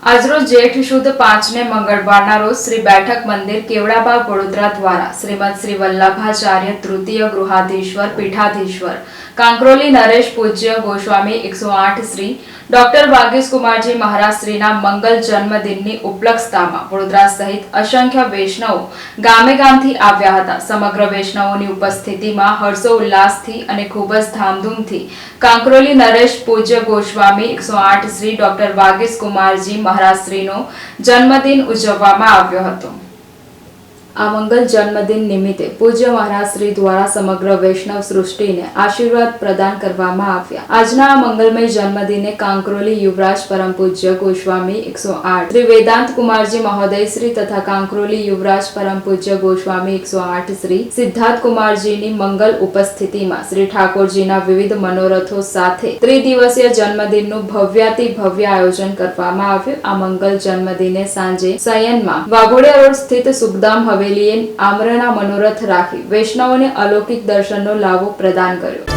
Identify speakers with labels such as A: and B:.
A: આજરોજ જેઠ શુદ્ધ 5 ને મંગળવારના રોજ શ્રી બેઠક મંદિર કેવડાબાગ વડોદરા દ્વારા શ્રીમદ શ્રી વલ્લભાચાર્ય તૃતીય ગૃહાધીશ્વર પીઠાધીશ્વર કાંકરોલી નરેશ પૂજ્ય ગોસ્વામી 108 શ્રી ડોક્ટર ભાગ્યેશકુમારજી મહારાજ શ્રીના મંગલ જન્મદિનની ઉપલક્ષતામાં વડોદરા સહિત અસંખ્ય વૈષ્ણવો ગામે ગામથી આવ્યા હતા। સમગ્ર વૈષ્ણવોની ઉપસ્થિતિમાં હર્ષોલ્લાસથી અને ખૂબ જ ધામધૂમથી કાંકરોલી નરેશ પૂજ્ય ગોસ્વામી 108 શ્રી ડોક્ટર ભાગ્યેશકુમારજી મહારાજ શ્રીનો જન્મદિન ઉજવવામાં આવ્યો હતો। આ મંગલ જન્મદિન નિમિત્તે પૂજ્ય મહારાજ શ્રી દ્વારા સમગ્ર વૈષ્ણવ સૃષ્ટિને આશીર્વાદ પ્રદાન કરવામાં આવ્યા। આજના આ મંગલમય જન્મદિને કાંકરોલી યુવરાજ પરમ પૂજ્ય ગોસ્વામી 108 શ્રી વેદાંત કુમારજી મહોદય શ્રી તથા કાંકરોલી યુવરાજ પરમ પૂજ્ય ગોસ્વામી 108 શ્રી સિદ્ધાર્થ કુમારજીની મંગલ ઉપસ્થિતિમાં શ્રી ઠાકોરજીના વિવિધ મનોરથો સાથે ત્રિદિવસીય જન્મદિનનું ભવ્યાતિ ભવ્ય આયોજન કરવામાં આવ્યું। આ મંગલ જન્મદિને સાંજે સયનમાં વાઘોડિયા રોડ સ્થિત સુખધામ હવેલીએ આમરણના મનોરથ રાખી વૈષ્ણવોને અલૌકિક દર્શનનો લાભો પ્રદાન કર્યો।